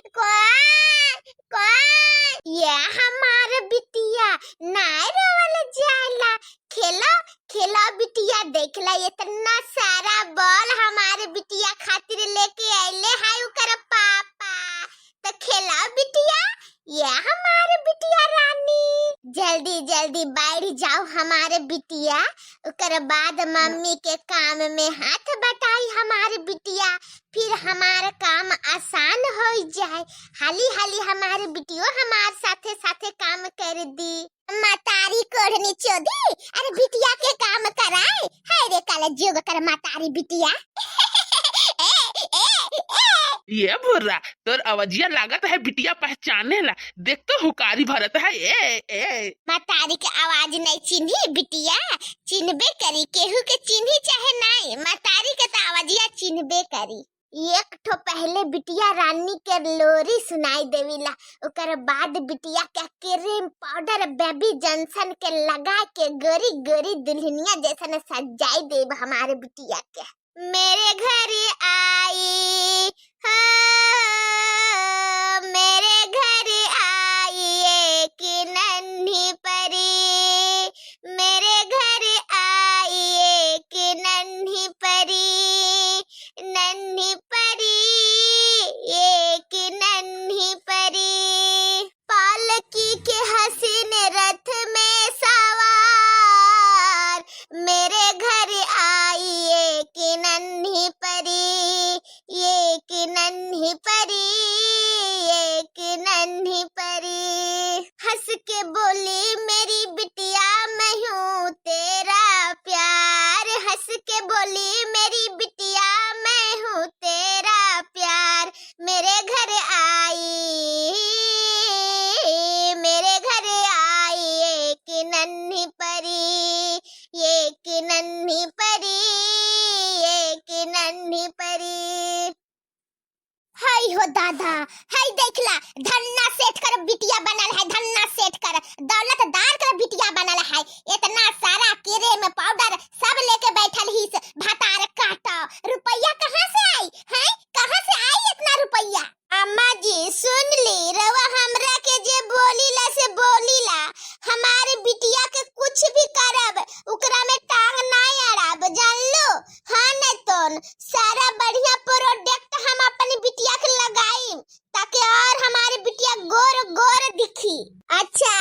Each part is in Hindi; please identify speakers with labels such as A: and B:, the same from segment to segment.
A: कौन कौन ये हमारे बिटिया नाय रोवल जाला। खेलो खेलो बिटिया, देखला इतना सारा बॉल हमारे बिटिया खातिर लेके आइले है उकर पापा। तो खेला बिटिया, ये हमारे बिटिया रानी। जल्दी जल्दी बैठ जाओ हमारे बिटिया, उकर बाद मम्मी के काम में हाथ बटाई हमारे बिटिया, फिर हमारा काम आसान हो जाए। हाली हाली हमारे बिटियो हमारे साथे साथे काम कर दी। मातारी कोढ़नी चोदी, अरे बिटिया के काम कराए है रे काला जोग कर मातारी बिटिया।
B: ये भुर्रा तोर अवजिया लागत है बिटिया पहचाने ला, देख तो हुकारी भरत है। ए
A: मातारी के आवाज नहीं चिन्ही बिटिया, चिन्हबे करी, केहू के चिन्ही चाहे नहीं, मातारी के तो आवाजिया चिन्हबे करी। एक ठो पहले बिटिया रानी के लोरी सुनाई देविला, उकर बाद बिटिया के क्रीम पाउडर बेबी जॉनसन के लगा के गोरी गोरी दुल्हनिया जैसा सजाई देव हमारे बिटिया के। मेरे घर आई हाँ, मेरे घर आई एक नन्ही परी, मेरे घर आई एक नन्ही परी, नन्ही परी एक नन्ही परी, पालकी के हसीन रथ में सवार, मेरे घर आई एक नन्ही परी, एक नन्ही परी, एक नन्ही परी। हंस के बोली मेरी बिटिया मैं हूँ तेरा प्यार, हंस के बोली मेरी बिटिया मैं हूँ तेरा प्यार, मेरे घर आई, मेरे घर आई एक नन्ही परी, एक नन्ही परी, एक नन्ही परी। हाय हो दादा, हाय देखला धन्ना सेठ कर बिटिया बनल है, धन्ना सेठ कर दौलतदार कर बिटिया बनल है। इतना सारा क्रीम पाउडर सब लेके बैठल ही, भातार काटा रुपया कहाँ से आई है, कहाँ से आई इतना रुपया। अम्मा जी सुन ली रवा, हमरा के जे बोलीला से बोलीला, हमारे बिटिया के कुछ भी करब उकरा में टांग नहीं अड़ाब, जान लो। हाँ न तो सारा बढ़िया प्रोडक्ट हम अपनी बिटिया के लगाई ताकि और हमारी बिटिया गोर गोर दिखी। अच्छा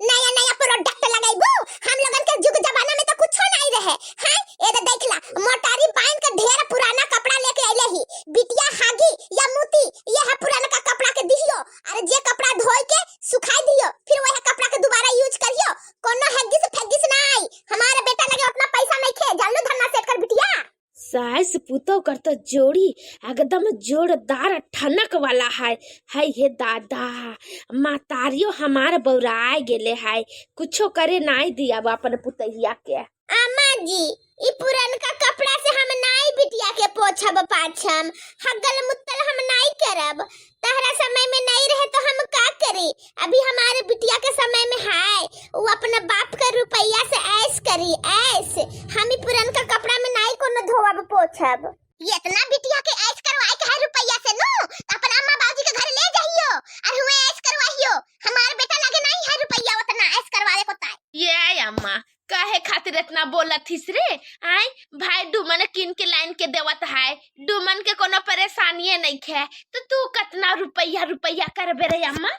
A: नया नया प्रोडक्ट लगाइबू, हम लोगन के जुग जमाना में तो कुछ नहीं रहे हैं। ए तो देखला मोटारी बांध के ढेर पुराना कपड़ा लेके आइले ही, बिटिया हागी या मुती ये है पुराना का कपड़ा के दियो, अरे जे कपड़ा धोई के सुखाई दियो, फिर वह कपड़ा के दोबारा यूज करियो, कोनो हग्गिस फग्गिस नहीं। हमारे बेटा लगे उतना पैसा नहीं खे, जान लो धन्ना सेठ कर बिटिया।
C: सास पुतौ कर तो जोड़ी एकदम जोरदार ठनक वाला है। हे दादा, मातारियो हमार बौराए गेले है, कुछो करे नहीं दिया अपन पुतहिया के।
A: अम्मा जी ई पुरनका कपड़ा से हम नाई बिटिया के पोछब पाछम, हगल मुत्तल हम नहीं करब। तहरा समय में नहीं रहे तो हम का करी, अभी हमारे बिटिया के समय में है, वो अपने बाप का रुपया से ऐश करी ऐश। हम ई पुरनका कपड़ा में नहीं कोनो धोब पोछब। इतना बिटिया के ऐश करवाए के है रुपया से नु, अपन अम्मा बाबूजी के घर ले जाइयो और हुए ऐश करवाइयो। हमारे बेटा लगे नहीं है रुपया उतना ऐश करवाए को ताई।
C: ये अम्मा काहे खातिर इतना बोलत थिस रे, आई भाई डुमन किन के लाइन के देवत है, डुमन के कोनो परेशानी नहीं खे, तो तू कितना रुपया करबे रे अम्मा।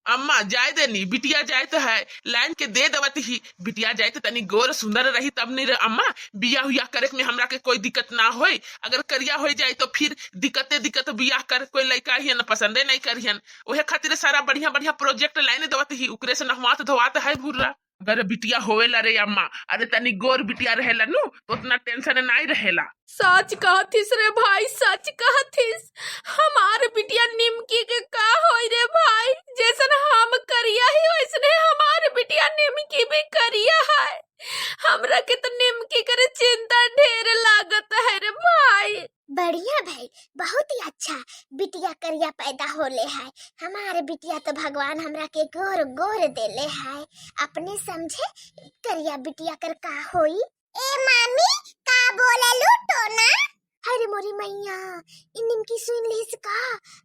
B: अम्मा जाए देनी, बिटिया जाए तो है लाइन के दे देवत ही, बिटिया जाए तो तनी गोर सुंदर रही तब नहीं रे अम्मा, बिया हुआ करे में हमरा के कोई दिक्कत ना होई। अगर करिया हो जाए तो फिर दिक्कत बिया कर कोई लड़का ही न पसंदे नहीं करियन, ओहे खातिर सारा बढ़िया बढ़िया प्रोजेक्ट लाइन देवत ही, उकरे से नहवात धोवात है भुर्रा। अगर बिटिया होवेला रे अम्मा, अरे तनी गोर बिटिया रहेला नु तो उतना टेंशन नहीं रहेला।
C: सच कहथिस रे भाई, सच कहथिस। हमार बिटिया निमकी के का होई रे भाई, जैसन हम करिया ही वैसने हमार बिटिया निमकी भी करिया है। हमरा के तो निमकी करे चिंता ढेर लागत है रे भाई।
A: बढ़िया भाई, बहुत ही अच्छा बिटिया करिया पैदा होले है। हमारे बिटिया तो भगवान हमरा के गोर गोर देले है, अपने समझे करिया बिटिया कर का होई। ए मामी का बोले लू टोना, अरे मोरी मैया, इन निमकी सुन लिस का।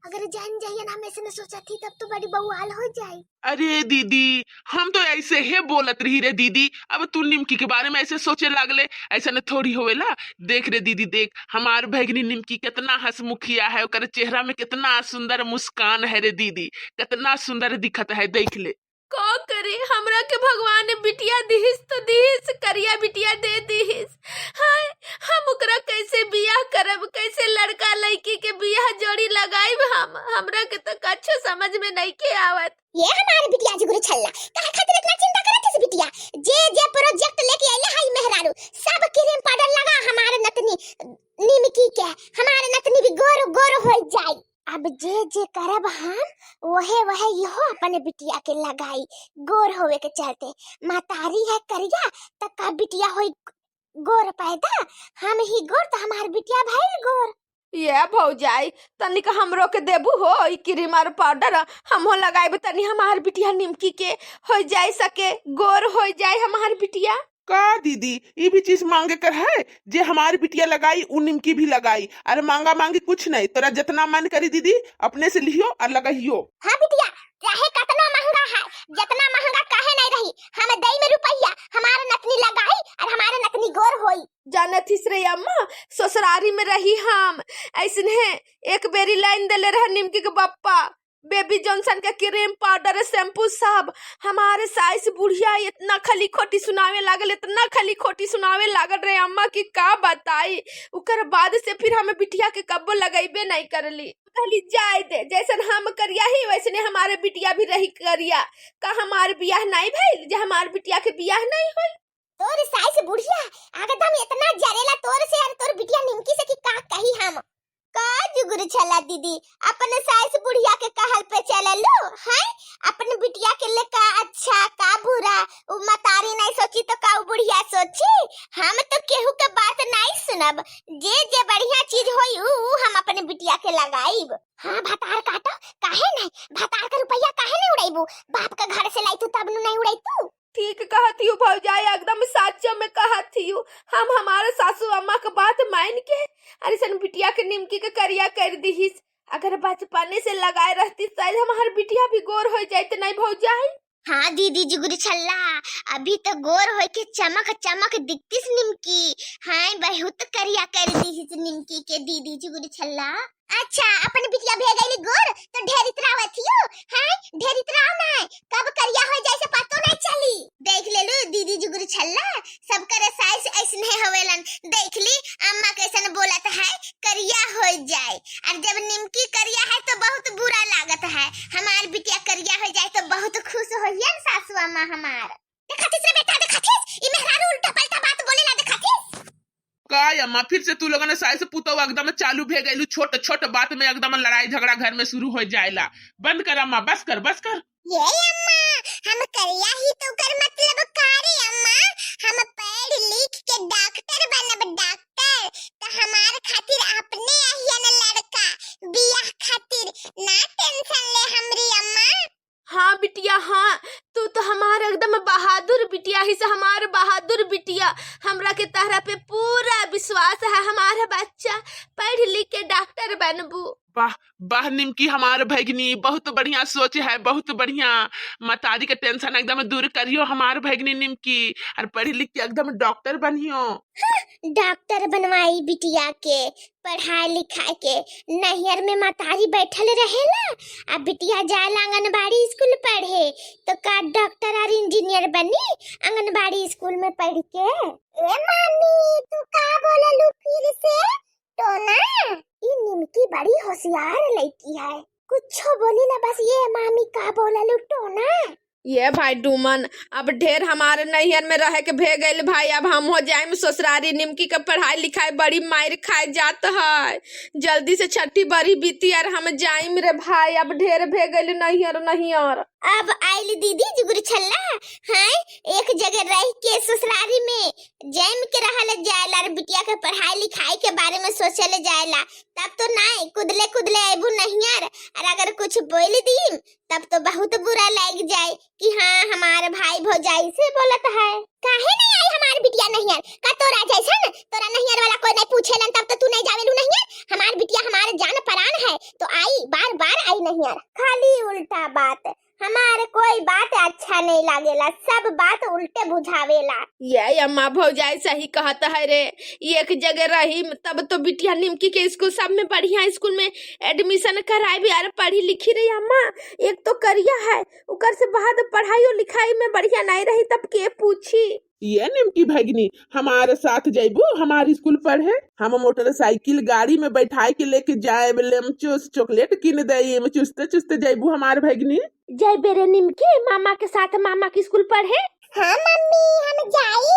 A: अगर जान जाइए ना, हम ऐसे न सोचा थी, तब तो बड़ी बवाल हो जाए।
B: अरे दीदी, हम तो ऐसे ही बोलत रही रे दीदी। अब तू निमकी के बारे में ऐसे सोचे लागले, ऐसा न थोड़ी होवेला। देख रे दीदी, देख हमार भगनी निमकी कितना हंसमुखिया है, ओकर चेहरा में कितना सुंदर मुस्कान है रे दीदी, कितना सुंदर दिखत है, देख ले।
C: का करे, हमरा के भगवान ने बिटिया दिहिस तो दिहिस, करिया बिटिया दे दिहिस। हाय, हम ओकरा कैसे बियाह करब, कैसे लड़का लड़की के बियाह जोड़ी लगाइब हम? हमरा के तो कच्छो समझ में नहीं के आवत।
A: ये हमारे बिटिया जुगुरु छल्ला, काहे खातिर इतना चिंता करत है बिटिया? जे प्रोजेक्ट लेके आइले हाई मेहरारू, सब क्रीम पाउडर लगा हमारे नतनी निमकी के, हमारे नतनी भी गोर गोर हो जाए। अब जे करब हम, वहे यहो अपने बिटिया के लगाई, गोर होवे के चलते। मातारी है करिया, तब का बिटिया होई गोर पैदा, हम ही गोर तो हमार बिटिया भाई गोर।
C: ये भौजाई, तनिक हमरो के देबू हो ई क्रीम और पाउडर, हमहो लगाइब, तनी हमार बिटिया निमकी के हो जाए सके, गोर हो जाए हमार बिटिया।
B: का दीदी, ये भी चीज मांगे कर है? जे हमारी बिटिया लगाई उ निमकी भी लगाई। अरे मांगा मांगी कुछ नहीं, तोरा जितना मन करी दीदी अपने से लियो और लगाइयो।
A: हाँ बिटिया, चाहे कितना महंगा है, जितना महंगा काहे नहीं रही, हमें दई में रुपया, हमारे नतनी लगाई और हमारे नतनी गोर होई।
C: जानत हिस रे अम्मा, ससुरारी में रही हम, ऐसने एक बेरी लाइन देले रह निमकी के बप्पा, बेबी जॉनसन के क्रीम पाउडर शैम्पू सब। हमारे साइस बुढ़िया इतना खली खोटी सुनावे लागल, इतना खली खोटी सुनावे लागल रे अम्मा की का बताई। उकर बाद से फिर हमें बिटिया के कब्बो लगाइबे नहीं करली, कहली जाए दे, जैसन हम करिया ही वैसने हमारे बिटिया भी रही करिया। का हमारे बियाह नहीं भइल जे हमार बिटिया के बियाह नहीं होई?
A: तोर साइस बुढ़िया एकदम इतना जरेला तोर से, और तोर बिटिया निमकी से की का कही हम? का जुगुरु छला दीदी, अपने साइस बुढ़िया के कहल पे चले लो है? अपने बिटिया के लिए का अच्छा का बुरा, उ मतारी नहीं सोची तो का बुढ़िया सोची? हम तो केहू के बात नहीं सुनब, जे बढ़िया चीज होई उ हम अपने बिटिया के लगाइब। हाँ भतार काटो, काहे नहीं भतार का रुपया काहे नहीं उड़ाइबू? बाप का घर से लाई तू तब नहीं उड़ाई तू।
C: ठीक कहती हूँ भौजाई, एकदम सच्चो में कहती हूँ। हम हमारे सासू अम्मा के बात मान के अरे सन बिटिया के निमकी के करिया कर दीहिस। अगर बचपने से लगाए रहती शायद हमार बिटिया भी गोर हो जाए, नहीं भौजाई?
A: हाँ दीदी जुगुरु छल्ला, अभी तो गोर होय के चमक चमक दिखतीस निमकी। हाँ बहुत करिया कर दी निमकी के दीदी जुगुरु छल्ला। अच्छा अपन बिटिया भेजैली गोर तो ढेर इतरावत हियो। हाँ ढेर इतराव ना, कब करिया हो जाए से पतो नहीं चली। देख ले लो दीदी जुगुरु छल्ला, सब करे साइज ऐसने हवेलन। देख ली अम्मा कैसन बोलत है करिया हो जाए, और जब निमकी करिया है तो बहुत बुरा लागत है। हमार बिटिया करिया हो जाए तो बहुत खुश होइए सासू अम्मा हमार। देखतिस रे बेटा, देखतिस ई मेहरारू उल्टा पलटा बात बोलेला, देखतिस
B: का अम्मा फिर से तू लोगन साइस पुतवा एकदम चालू भे गइलू। छोट छोट बात में एकदम लड़ाई झगड़ा घर में शुरू हो जाएला। बंद कर अम्मा, बस कर बस कर।
A: ये अम्मा हम करिया ही तो कर मतलब कारी अम्मा, हम पढ़ लिख के डॉक्टर बनब डॉक्टर, तो हमार खातिर अपने आहियन लड़का बियाह खातिर ना टेंशन ले हमरी अम्मा।
C: हाँ बिटिया हाँ, तू तो हमारा एकदम बहादुर बिटिया ही से, हमारे बहादुर बिटिया। हमरा के तहरा पे पूरा विश्वास है, हमारा बच्चा पढ़ लिख के डॉक्टर बनबू।
B: वाह वाह निमकी, हमारे भगनी बहुत बढ़िया सोच है, बहुत बढ़िया। मतारी के टेंशन एकदम दूर करियो हमारे भगनी निमकी, और पढ़ी लिख के एकदम डॉक्टर बनियो।
A: डॉक्टर बनवाई बिटिया के, पढ़ाई लिखाई के। नैहर में मतारी बैठल रहेला, अब बिटिया जाला आंगनबाड़ी स्कूल पढ़े, तो का डॉक्टर और इंजीनियर बनी आंगनबाड़ी स्कूल में पढ़ के। ए मामी तू का बोललू फिर से? तो ना ई निमकी बड़ी होशियार लड़की है, कुछ बोली ना बस ये मामी का बोललू तो ना।
C: ये भाई डूमन, अब ढेर हमारे नैहर में रह के भे गए भाई, अब हम हो जाए ससुरारी। निमकी का पढ़ाई लिखाई बड़ी मार खाए जात है, जल्दी से छठी बड़ी बीती और हम जाइम रे भाई, अब ढेर भे गए नैहर नैहर।
A: अब आइल दीदी जुगुरु छल्ला, हाँ एक जगह रह के ससुरारी में जैम के रहल जायला, और बिटिया के पढ़ाई लिखाई के बारे में सोचले जायला, तब तो नहीं कुदले कुदले अबू नैहर और और अगर कुछ बोल दी तब तो बहुत बुरा लग जाए कि हाँ हमारे भाई भौजाई से बोलत है। काहे नहीं आई हमार बिटिया नैहर? का तोरा जैसन तोरा नैहर वाला कोई नहीं पूछेलन तब तो तू नहीं जावेलू नैहर? हमार बिटिया हमारे जान परान है तो आई, बार बार आई नैहर। खाली उल्टा बात, हमारे कोई बात अच्छा नहीं लागेला, सब बात उल्टे बुझावेला।
C: ये अम्मा भौजाई सही कहता है रे। एक जगह रही तब तो बिटिया निमकी के स्कूल सब में बढ़िया स्कूल में एडमिशन कराए भी यार पढ़ी लिखी रही अम्मा। एक तो करिया है उकर से बाद पढ़ाई और लिखाई में बढ़िया नहीं रही तब के पूछी।
B: ये निमकी भगनी हमारे साथ जैबू हमारे स्कूल पढ़े। हम मोटरसाइकिल गाड़ी में बैठाई के लेके जाए चूस चॉकलेट किन दे चुस्ते चुस्ते जैबू हमारे भगनी।
C: जय बेरे निमकी मामा के साथ मामा के स्कूल पढ़े।
A: हाँ मम्मी हम जाई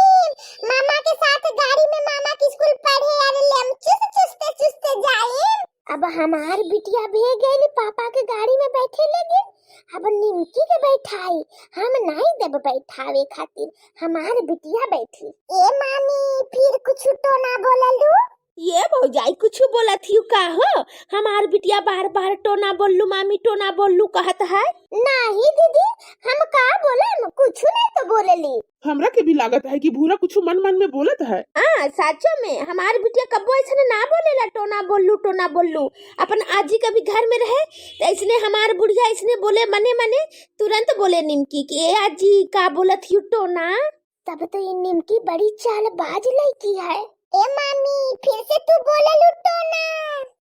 A: मामा के साथ गाड़ी में मामा के स्कूल पढ़े और लेम चुस्ते चुस्ते जाई। अब हमार बिटिया भी गई पापा के गाड़ी में बैठे लगे। अब निमकी के बैठाई, हम नहीं देब बैठावे खातिर, हमार बिटिया बैठी। ए मामी फिर कुछ तो ना बोललू?
C: ये भौजाई कुछ बोला थी का हो? हमार बिटिया बार बार टोना बोललू मामी टोना बोललू कहत है।
A: नहीं दीदी हम का बोले, कुछ नहीं तो बोलली।
B: हमरा के भी लागत है कि भूरा कुछ मन मन में बोलत है।
C: हाँ सचो में हमार बिटिया कब्बो ऐसे ना बोलेला टोना बोललू। अपन आजी कभी घर में रहे तो इसने हमार बुढ़िया इसने बोले मने मने तुरंत बोले निमकी कि ए आजी का बोलत ही टोना।
A: तब तो ये निमकी बड़ी चालबाज लड़की है। ए मामी फिर से तू बोललू टोना?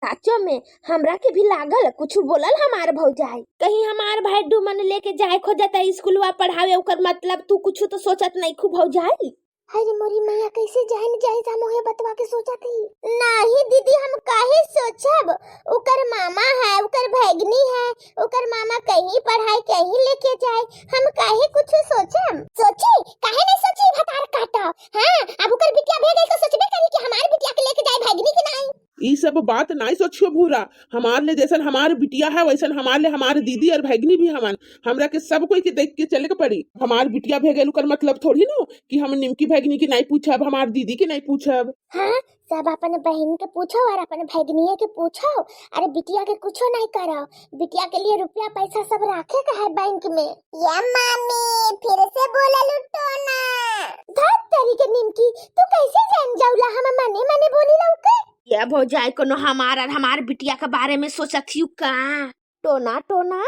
C: सचो में हमरा के भी लागल कुछ बोलल हमार भौजाई। कहीं हमार भाई डूमन लेके जाए खोजता स्कूलवा पढ़ावे ओकर मतलब तू कुछ तो सोचत नहीं खूब भौजाई।
A: अरे मोरी मैया कैसे जान जाए था मोहे बतवा के सोचा थी। नहीं दीदी हम काहे सोचब, उकर मामा है उकर भैगनी है, उकर मामा कहीं पढ़ाई कहीं लेके जाए, हम काहे कुछ सोचम? सोची काहे नहीं सोची भतार काटा। हां अब उकर बिटिया भेगे तो सोचबे करी कि हमार बिटिया के लेके जाए भैगनी के नहीं।
B: ये सब बात नहीं सोचियो भूरा। हमार ले जैसन हमारे बिटिया है वैसन हमार ले हमारे दीदी और भैगनी भी हमन। हमरा के सब कोई के देख के चले के पड़ी। हमार बिटिया भेगेलू कर मतलब थोड़ी ना कि हम निमकी भैगनी के नहीं पूछब, हमार दीदी के नहीं पूछब।
A: हाँ सब अपन बहन के पूछो और अपन भैगनिया के पूछो। अरे बिटिया के कुछो नहीं करो, बिटिया के लिए रुपया पैसा सब रखे का है बैंक में। या मामी फिर से बोललू टोना? धत तेरी के निमकी तू कैसे जान जाऊला हम मने मने बोली लौके?
C: ये भौजाई कोनो हमार बिटिया के बारे में सोचत ही का टोना।